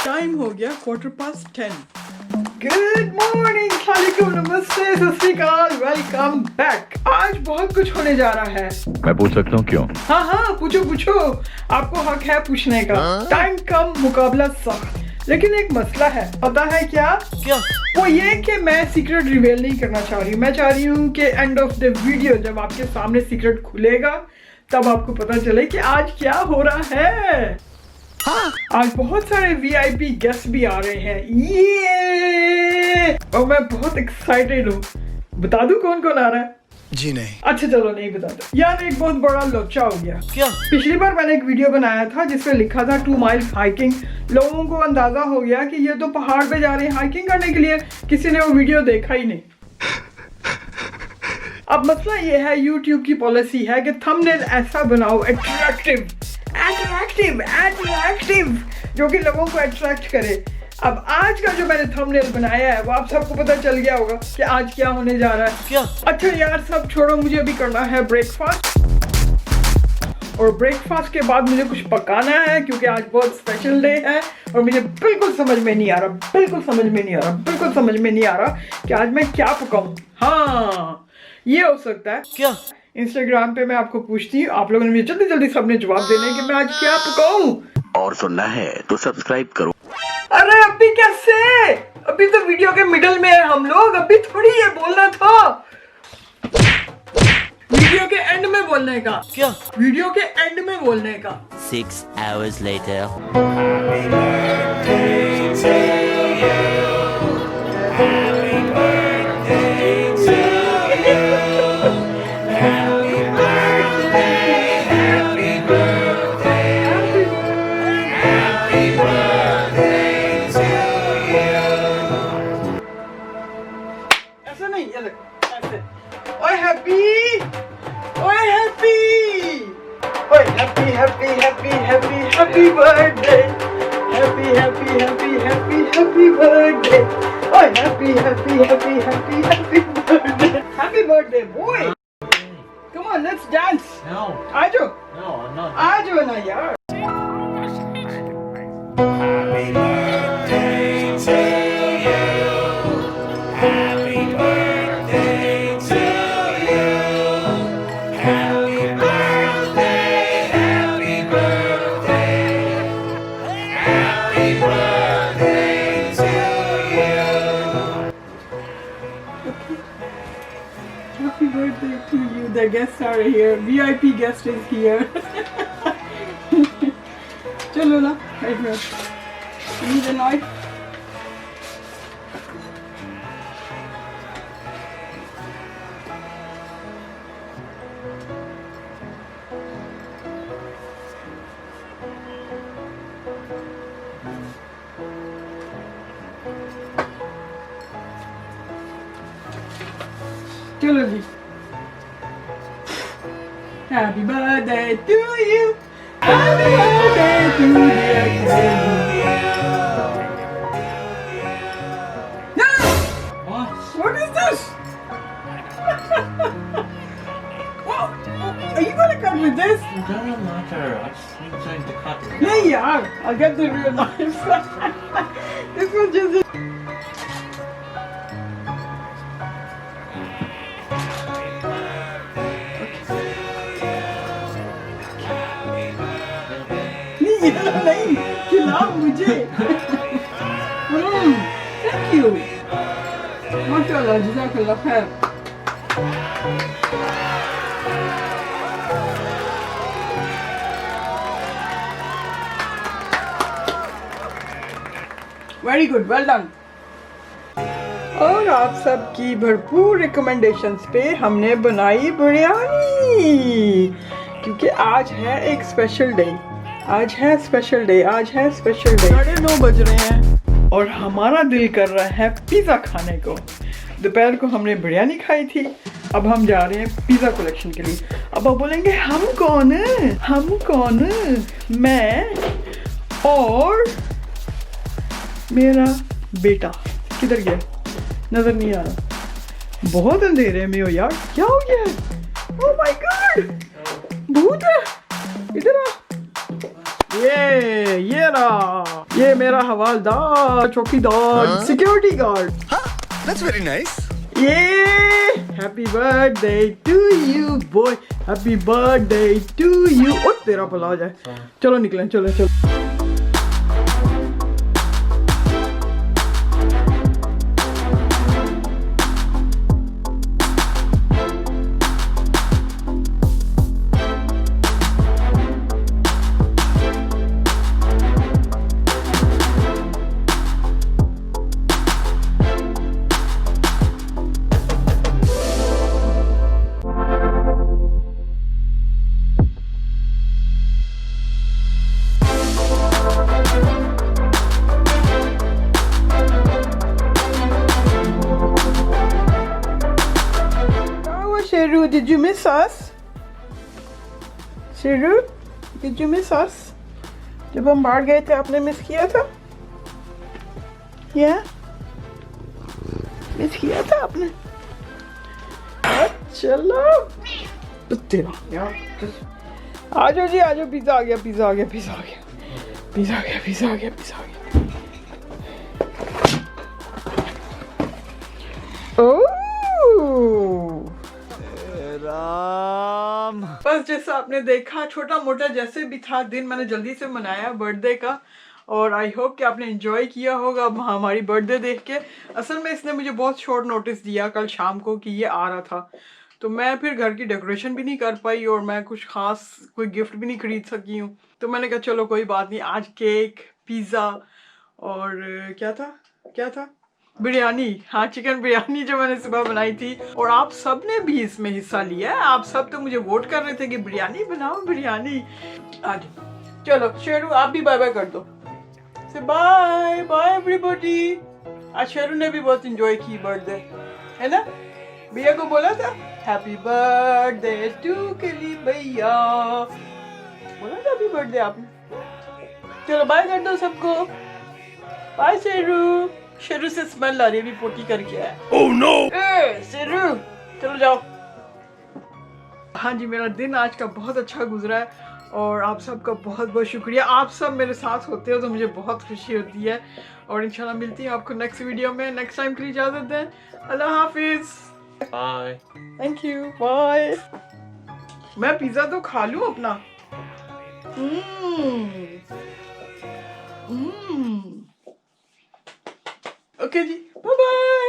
Time हो गया 10:15। Good morning, वालेकुम, नमस्ते, सत श्री अकाल, वेलकम बैक। आज बहुत कुछ होने जा रहा है। मैं पूछ सकता हूँ क्यों? हाँ, पूछो, आपको हक है पूछने का। टाइम कम, मुकाबला सख्त। लेकिन एक मसला है, पता है क्या? वो ये कि मैं सीक्रेट रिवील नहीं करना चाह रही हूँ। मैं चाह रही हूँ कि एंड ऑफ द वीडियो जब आपके सामने सीक्रेट खुलेगा तब आपको पता चले कि आज क्या हो रहा है। आज बहुत सारे VIP गेस्ट भी आ रहे हैं, ये और मैं बहुत एक्साइटेड हूँ। बता दूं कौन कौन आ रहा है? जी नहीं। अच्छा चलो नहीं बताता। यार एक बहुत बड़ा लोचा हो गया। क्या? पिछली बार मैंने एक वीडियो बनाया था जिसमें लिखा था 2 miles हाइकिंग। लोगों को अंदाजा हो गया कि ये तो पहाड़ पे जा रहे हैं हाइकिंग करने के लिए। किसी ने वो वीडियो देखा ही नहीं। अब मसला ये है, YouTube की पॉलिसी है कि थंबनेल ऐसा बनाओ अट्रैक्टिव जो कि लोगों को अट्रैक्ट करे। अब आज का जो मैंने थंबनेल बनाया है वो आप सबको पता चल गया होगा कि आज क्या होने जा रहा है। क्या? अच्छा यार सब छोड़ो, मुझे अभी करना है ब्रेकफास्ट और ब्रेकफास्ट के बाद मुझे कुछ पकाना है क्योंकि आज बहुत स्पेशल डे है और मुझे बिल्कुल समझ में नहीं आ रहा कि आज मैं क्या पकाऊं। हाँ ये हो सकता है। क्या? इंस्टाग्राम पे मैं आपको पूछती हूँ, आप लोगों ने मुझे जल्दी सबने जवाब देना है कि मैं आज क्या पकाऊं। और सुनना है तो सब्सक्राइब करो। अरे अभी कैसे? अभी तो वीडियो के मिडल में है हम लोग, अभी थोड़ी ये बोलना था। वीडियो के एंड में बोलने का। क्या? वीडियो के एंड में बोलने का। 6 hours later. ऐसा नहीं, ये देखो ऐसे। ओए happy birthday, happy birthday boy. Come on let's dance. No. आ जाओ, No, I'm not. आ जाओ ना यार। Happy birthday to you. The guests are here. VIP guest is here. चलो ना, right here. Need a knife? चलो जी। Happy birthday to you. Happy birthday to you. No! What is this? What? Are you gonna cut with this? It doesn't matter. I just need something to cut with. No, yaar. I'll get the real knife. This was just. नहीं खिलाओ मुझे। Thank you, माशाल्लाह, जज़ाकल्लाह खैर। Very good, well done. और आप सबकी भरपूर रिकमेंडेशंस पे हमने बनाई बिरयानी क्योंकि आज है एक स्पेशल डे। आज है स्पेशल डे। 9:30 बज रहे हैं और हमारा दिल कर रहा है पिज़्ज़ा खाने को। दोपहर को हमने बिरयानी खाई थी, अब हम जा रहे हैं पिज़्ज़ा कलेक्शन के लिए। अब आप बोलेंगे हम कौन? मैं और मेरा बेटा। किधर गया? नजर नहीं आ रहा। बहुत अंधेरे में हो यार, क्या हो गया है? ओह माय गॉड, भूत है। इधर आ। ये रहा, ये मेरा हवालदार, चौकीदार, security guard. That's very nice. ये happy birthday to you boy, happy birthday to you. ओ तेरा भला हो जाए। चलो निकलें, चलो चलो। Sheru, did you miss us? Sheru, did you miss us? जब हम बाहर गए थे आपने मिस किया था? Yeah? मिस किया था आपने? चलो तेरा यार, आ जाओ जी, आ जाओ। पिज़्ज़ा आ गया, पिज़्ज़ा आ गया, पिज़्ज़ा आ गया, पिज़्ज़ा आ गया, पिज़्ज़ा आ गया, पिज़्ज़ा आ गया। बस जैसा आपने देखा, छोटा मोटा जैसे भी था दिन मैंने जल्दी से मनाया बर्थडे का, और आई होप कि आपने एंजॉय किया होगा हमारी बर्थडे देख के। असल में इसने मुझे बहुत शॉर्ट नोटिस दिया कल शाम को कि ये आ रहा था, तो मैं फिर घर की डेकोरेशन भी नहीं कर पाई और मैं कुछ खास कोई गिफ्ट भी नहीं खरीद सकी हूँ। तो मैंने कहा चलो कोई बात नहीं, आज केक, पिज़्ज़ा और क्या था बिरयानी, हाँ चिकन बिरयानी जो मैंने सुबह बनाई थी, और आप सब ने भी इसमें हिस्सा लिया है। आप सब तो मुझे वोट कर रहे थे कि बिरयानी बनाओ, बिरयानी। आज चलो शेरू आप भी बाय बाय कर दो, से बाय बाय एवरीबॉडी। आज शेरू ने भी बहुत एंजॉय की बर्थडे, है ना? भैया को बोला था हैप्पी बर्थडे टू कली भैया, बोला था हैप्पी बर्थडे आपने। चलो बाय कर दो सबको, बाय शेरू। शेरू से स्मेल आ रही है, भी पोटी करके आया। Oh no! शेरू चलो जाओ। हाँ जी, मेरा दिन आज का बहुत अच्छा गुजरा है और आप सबका बहुत बहुत शुक्रिया। आप सब मेरे साथ होते हो तो मुझे बहुत खुशी होती है, और इंशाल्लाह मिलती हूँ आपको नेक्स्ट वीडियो में। नेक्स्ट टाइम के लिए इजाज़त दें, अल्लाह हाफिज। Bye. Thank you, bye. मैं पिज़्ज़ा तो खा लूँ अपना। ओके जी, बाय बाय।